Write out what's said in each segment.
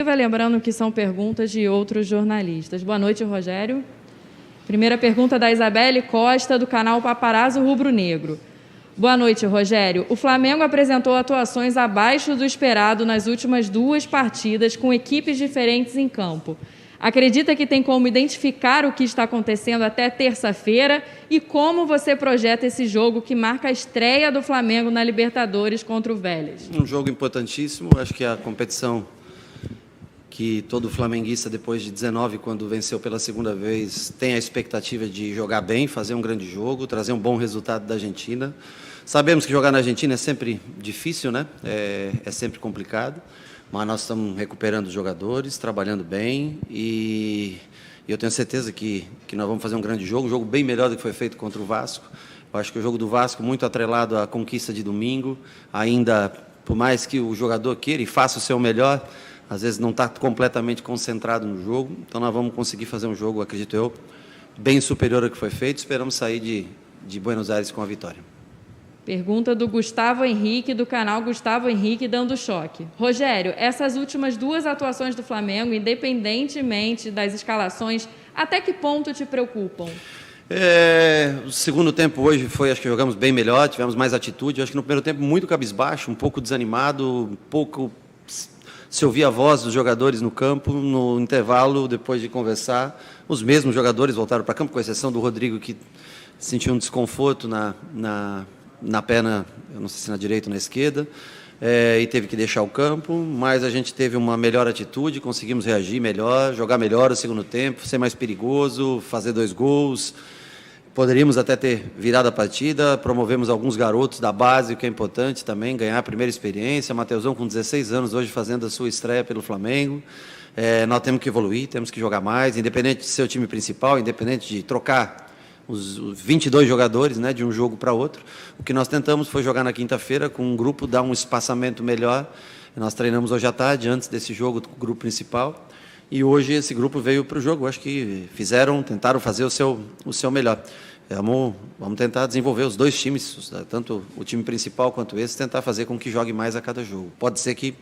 Lembrando que são perguntas de outros jornalistas. Boa noite, Rogério. Primeira pergunta da Isabelle Costa, do canal Paparazzo Rubro Negro. Boa noite, Rogério. O Flamengo apresentou atuações abaixo do esperado nas últimas 2 partidas, com equipes diferentes em campo. Acredita que tem como identificar o que está acontecendo até terça-feira? E como você projeta esse jogo que marca a estreia do Flamengo na Libertadores contra o Vélez? Um jogo importantíssimo. Acho que a competição que todo flamenguista, depois de 19, quando venceu pela segunda vez, tem a expectativa de jogar bem, fazer um grande jogo, trazer um bom resultado da Argentina. Sabemos que jogar na Argentina é sempre difícil, né? É sempre complicado, mas nós estamos recuperando os jogadores, trabalhando bem e eu tenho certeza que nós vamos fazer um grande jogo, um jogo bem melhor do que foi feito contra o Vasco. Eu acho que o jogo do Vasco, muito atrelado à conquista de domingo, ainda, por mais que o jogador queira e faça o seu melhor, às vezes não está completamente concentrado no jogo, então nós vamos conseguir fazer um jogo, acredito eu, bem superior ao que foi feito. Esperamos sair de Buenos Aires com a vitória. Pergunta do Gustavo Henrique, do canal Gustavo Henrique Dando Choque. Rogério, essas últimas 2 atuações do Flamengo, independentemente das escalações, até que ponto te preocupam? O segundo tempo hoje foi, acho que jogamos bem melhor, tivemos mais atitude. Acho que no primeiro tempo muito cabisbaixo, um pouco desanimado, um pouco se ouvia a voz dos jogadores no campo. No intervalo, depois de conversar, os mesmos jogadores voltaram para campo, com exceção do Rodrigo, que sentiu um desconforto na perna, eu não sei se na direita ou na esquerda, e teve que deixar o campo, mas a gente teve uma melhor atitude, conseguimos reagir melhor, jogar melhor o segundo tempo, ser mais perigoso, fazer 2 gols. Poderíamos até ter virado a partida, promovemos alguns garotos da base, o que é importante também, ganhar a primeira experiência. Mateusão, com 16 anos, hoje fazendo a sua estreia pelo Flamengo. Nós temos que evoluir, temos que jogar mais, independente de ser o time principal, independente de trocar os 22 jogadores, né, de um jogo para outro. O que nós tentamos foi jogar na quinta-feira com um grupo, dar um espaçamento melhor. Nós treinamos hoje à tarde, antes desse jogo, com o grupo principal. E hoje esse grupo veio para o jogo. Acho que tentaram fazer o seu melhor. Vamos tentar desenvolver os 2 times, tanto o time principal quanto esse, tentar fazer com que jogue mais a cada jogo. Pode ser que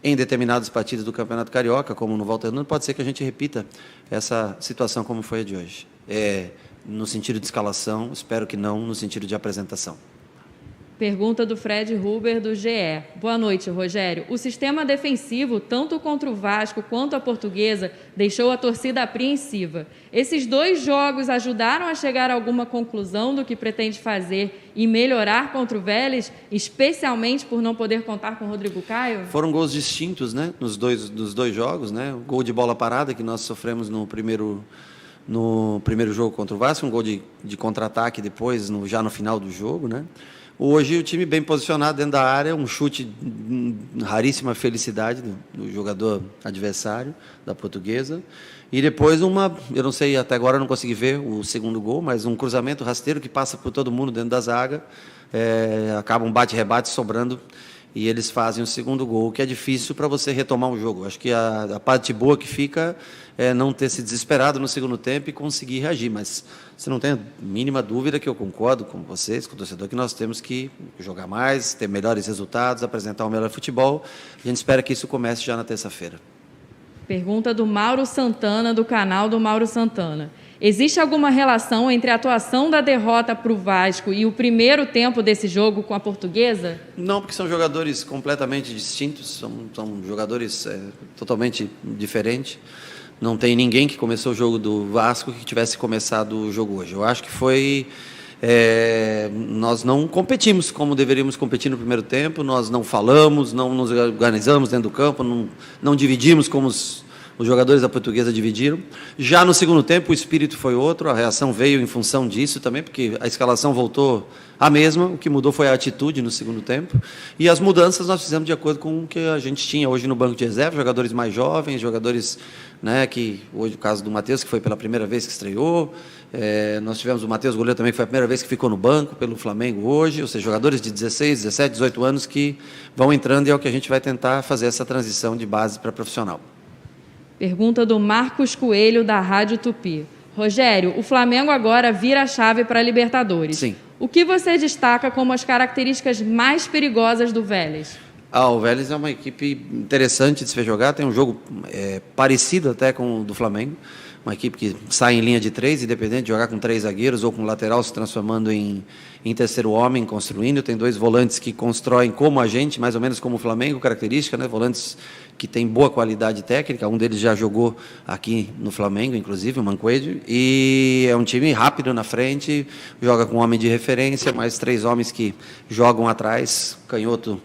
em determinadas partidas do Campeonato Carioca, como no Volta Redonda, pode ser que a gente repita essa situação como foi a de hoje. No sentido de escalação, espero que não no sentido de apresentação. Pergunta do Fred Huber, do GE. Boa noite, Rogério. O sistema defensivo, tanto contra o Vasco quanto a Portuguesa, deixou a torcida apreensiva. Esses 2 jogos ajudaram a chegar a alguma conclusão do que pretende fazer e melhorar contra o Vélez, especialmente por não poder contar com o Rodrigo Caio? Foram gols distintos, né, nos dois jogos, né? O gol de bola parada que nós sofremos no primeiro jogo contra o Vasco, um gol de contra-ataque depois, já no final do jogo, né? Hoje o time bem posicionado dentro da área, um chute, raríssima felicidade do jogador adversário, da Portuguesa. E depois eu não sei, até agora eu não consegui ver o segundo gol, mas um cruzamento rasteiro que passa por todo mundo dentro da zaga, acaba um bate-rebate sobrando e eles fazem o segundo gol, que é difícil para você retomar o jogo. Acho que a parte boa que fica é não ter se desesperado no segundo tempo e conseguir reagir, mas você não tem a mínima dúvida que eu concordo com vocês, com o torcedor, que nós temos que jogar mais, ter melhores resultados, apresentar um melhor futebol. A gente espera que isso comece já na terça-feira. Pergunta do Mauro Santana, do canal do Mauro Santana. Existe alguma relação entre a atuação da derrota para o Vasco e o primeiro tempo desse jogo com a Portuguesa? Não, porque são jogadores completamente distintos, são jogadores totalmente diferentes. Não tem ninguém que começou o jogo do Vasco que tivesse começado o jogo hoje. Eu acho que nós não competimos como deveríamos competir no primeiro tempo, nós não falamos, não nos organizamos dentro do campo, não dividimos como os jogadores da Portuguesa dividiram. Já no segundo tempo o espírito foi outro, a reação veio em função disso também, porque a escalação voltou a mesma, o que mudou foi a atitude no segundo tempo, e as mudanças nós fizemos de acordo com o que a gente tinha hoje no banco de reserva, jogadores mais jovens, jogadores, né, que hoje o caso do Matheus, que foi pela primeira vez que estreou, nós tivemos o Matheus goleiro também, que foi a primeira vez que ficou no banco pelo Flamengo hoje, ou seja, jogadores de 16, 17, 18 anos que vão entrando e é o que a gente vai tentar fazer essa transição de base para profissional. Pergunta do Marcos Coelho, da Rádio Tupi. Rogério, o Flamengo agora vira a chave para a Libertadores. Sim. O que você destaca como as características mais perigosas do Vélez? O Vélez é uma equipe interessante de se ver jogar, tem um jogo parecido até com o do Flamengo, uma equipe que sai em linha de 3, independente de jogar com 3 zagueiros ou com lateral se transformando em terceiro homem, construindo. Tem 2 volantes que constroem como a gente, mais ou menos como o Flamengo, característica, né? Volantes que têm boa qualidade técnica, um deles já jogou aqui no Flamengo, inclusive, o Manquedio, e é um time rápido na frente, joga com homem de referência, mais 3 homens que jogam atrás, canhoto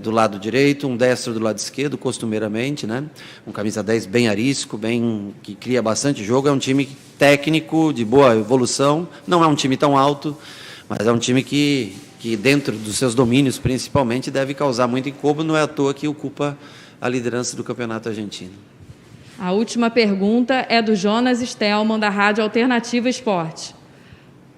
do lado direito, um destro do lado esquerdo, costumeiramente, né? Um camisa 10 bem arisco, que cria bastante jogo. É um time técnico, de boa evolução. Não é um time tão alto, mas é um time que dentro dos seus domínios, principalmente, deve causar muito incômodo. Não é à toa que ocupa a liderança do campeonato argentino. A última pergunta é do Jonas Stelman, da Rádio Alternativa Esporte.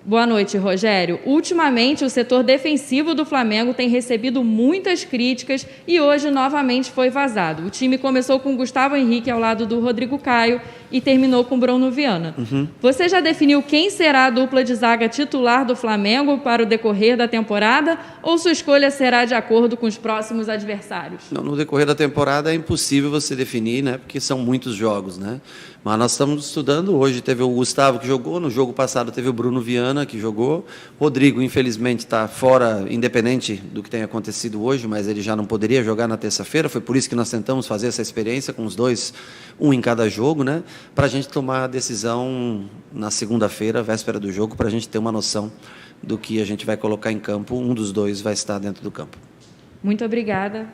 Boa noite, Rogério. Ultimamente, o setor defensivo do Flamengo tem recebido muitas críticas e hoje novamente foi vazado. O time começou com Gustavo Henrique ao lado do Rodrigo Caio e terminou com Bruno Viana. Você já definiu quem será a dupla de zaga titular do Flamengo para o decorrer da temporada ou sua escolha será de acordo com os próximos adversários? Não, no decorrer da temporada é impossível você definir, né? Porque são muitos jogos, né? Mas nós estamos estudando. Hoje teve o Gustavo que jogou, no jogo passado teve o Bruno Viana que jogou. Rodrigo, infelizmente, está fora, independente do que tenha acontecido hoje, mas ele já não poderia jogar na terça-feira. Foi por isso que nós tentamos fazer essa experiência com os 2, um em cada jogo, né? Para a gente tomar a decisão na segunda-feira, véspera do jogo, para a gente ter uma noção do que a gente vai colocar em campo. Um dos 2 vai estar dentro do campo. Muito obrigada.